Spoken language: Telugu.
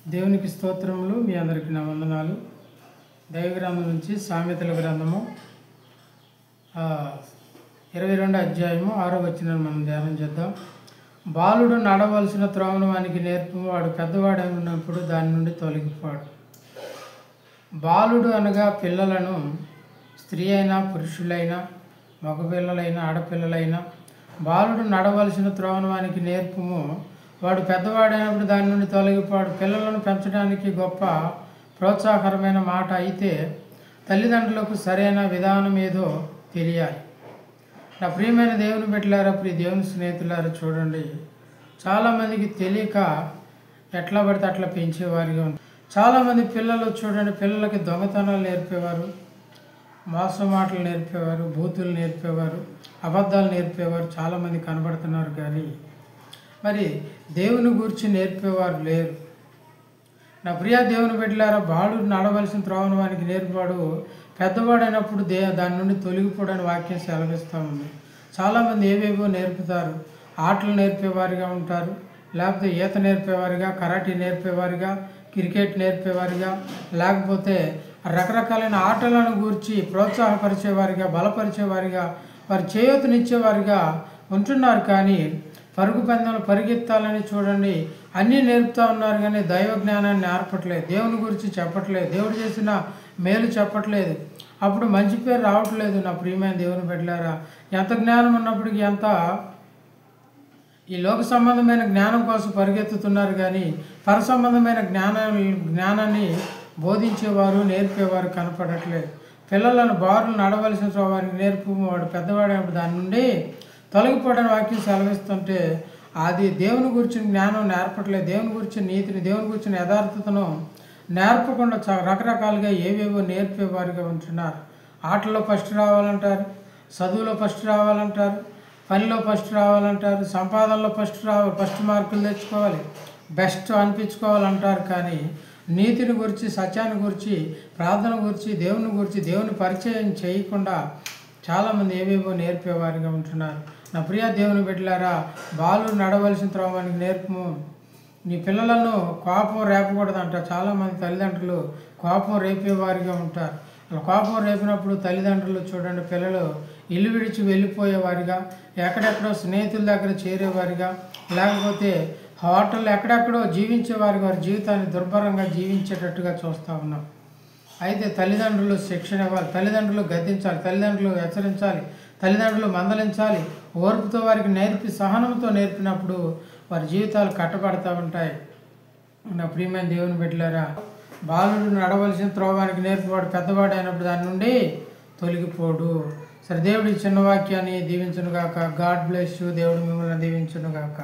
దేవునికి స్తోత్రములు. మీ అందరికీ నా వందనాలు. దైవగ్రంథం నుంచి సామెతల గ్రంథము 22 అధ్యాయము 6వ వచనాన్ని మనం ధ్యానం చేద్దాం. బాలుడు నడవలసిన త్రోవను వానికి నేర్పు, వాడు పెద్దవాడై ఉన్నప్పుడు దాని నుండి తొలగిపోడు. బాలుడు అనగా పిల్లలను స్త్రీ అయినా పురుషులైనా మగపిల్లలైనా ఆడపిల్లలైనా బాలుడు నడవలసిన త్రోవను వానికి నేర్పుము, వాడు పెద్దవాడైనప్పుడు దాని నుండి తొలగిపోడు. పిల్లలను పెంచడానికి గొప్ప ప్రోత్సాహకరమైన మాట అయితే తల్లిదండ్రులకు సరైన విధానం ఏదో తెలియాలి. నా ప్రియమైన దేవుని బిడ్డలారా, ప్రియ దేవుని స్నేహితులారా, చూడండి, చాలామందికి తెలియక ఎట్లా పడితే అట్లా పెంచేవారిగా ఉంది. చాలామంది పిల్లలు చూడండి, పిల్లలకి దొంగతనాలు నేర్పేవారు, మోసం మాటలు నేర్పేవారు, బూతులు నేర్పేవారు, అబద్ధాలు నేర్పేవారు చాలామంది కనబడుతున్నారు. కానీ మరి దేవుని గురించి నేర్పేవారు లేరు. నా ప్రియ దేవుని బిడ్డలారా, బాలుడు నడవలసిన త్రోవను వానికి నేర్పాడు, పెద్దవాడైనప్పుడు దాని నుండి తొలగిపోవడానికి వాక్యం సెలవిస్తూ ఉంది. చాలామంది ఏవేవో నేర్పుతారు. ఆటలు నేర్పేవారిగా ఉంటారు, లేకపోతే ఈత నేర్పేవారిగా, కరాటే నేర్పేవారిగా, క్రికెట్ నేర్పేవారిగా, లేకపోతే రకరకాలైన ఆటలను గూర్చి ప్రోత్సాహపరిచేవారిగా, బలపరిచేవారిగా, వారి చేయూతనిచ్చేవారిగా ఉంటున్నారు. కానీ పరుగు పందెంలు పరిగెత్తాలని చూడండి అన్నీ నేర్పుతూ ఉన్నారు, కానీ దైవ జ్ఞానాన్ని నేర్పట్లేదు, దేవుని గురించి చెప్పట్లేదు, దేవుడు చేసిన మేలు చెప్పట్లేదు. అప్పుడు మంచి పేరు రావట్లేదు. నా ప్రియమైన దేవుని బిడ్డలారా, ఎంత జ్ఞానం ఉన్నప్పటికీ ఎంత ఈ లోక సంబంధమైన జ్ఞానం కోసం పరిగెత్తుతున్నారు, కానీ పర సంబంధమైన జ్ఞానాన్ని బోధించేవారు నేర్పేవారు కనపడట్లేదు. పిల్లలను బారులు నడవలసిన వారికి నేర్పు, వాడు పెద్దవాడేప్పుడు దాని నుండి తొలగిపోవడానికి వాక్యం సెలవిస్తుంటే అది దేవుని గురించిన జ్ఞానం నేర్పట్లేదు, దేవుని గురించిన నీతిని, దేవుని గురించిన యథార్థతను నేర్పకుండా రకరకాలుగా ఏవేవో నేర్పేవారిగా ఉంటున్నారు. ఆటల్లో ఫస్ట్ రావాలంటారు, చదువులో ఫస్ట్ రావాలంటారు, పనిలో ఫస్ట్ రావాలంటారు, సంపాదనలో ఫస్ట్ మార్కులు తెచ్చుకోవాలి, బెస్ట్ అనిపించుకోవాలంటారు. కానీ నీతిని గురించి, సత్యాన్ని గురించి, ప్రార్థన గురించి, దేవుని పరిచయం చేయకుండా చాలామంది ఏవేవో నేర్పేవారిగా ఉంటున్నారు. నా ప్రియ దేవుని బిడ్డలారా, బాలుడు నడవలసిన త్రోవనికి నేర్పము. నీ పిల్లలను కోపం రేపకూడదంట. చాలామంది తల్లిదండ్రులు కోపం రేపేవారిగా ఉంటారు. అలా కోపం రేపినప్పుడు తల్లిదండ్రులు చూడండి, పిల్లలు ఇల్లు విడిచి వెళ్ళిపోయేవారిగా, ఎక్కడెక్కడో స్నేహితుల దగ్గర చేరేవారిగా, లేకపోతే హోటల్ ఎక్కడెక్కడో జీవించేవారికి వారి జీవితాన్ని దుర్భరంగా జీవించేటట్టుగా చూస్తూ ఉన్నాం. అయితే తల్లిదండ్రులు శిక్షణ ఇవ్వాలి, తల్లిదండ్రులు గద్దించాలి, తల్లిదండ్రులు హెచ్చరించాలి, తల్లిదండ్రులు మందలించాలి. ఓర్పుతో వారికి నేర్పి, సహనంతో నేర్పినప్పుడు వారి జీవితాలు కట్టబడతా ఉంటాయి. నా ప్రియమైన దేవుని బిడ్డలారా, బాలుడు నడవలసిన త్రోవానికి నేర్పివాడు పెద్దవాడు అయినప్పుడు దాని నుండి తొలగిపోడు. సరే, దేవుడి చిన్న వాక్యాన్ని దీవించునుగాక. God bless you. దేవుడు మిమ్మల్ని దీవించునుగాక.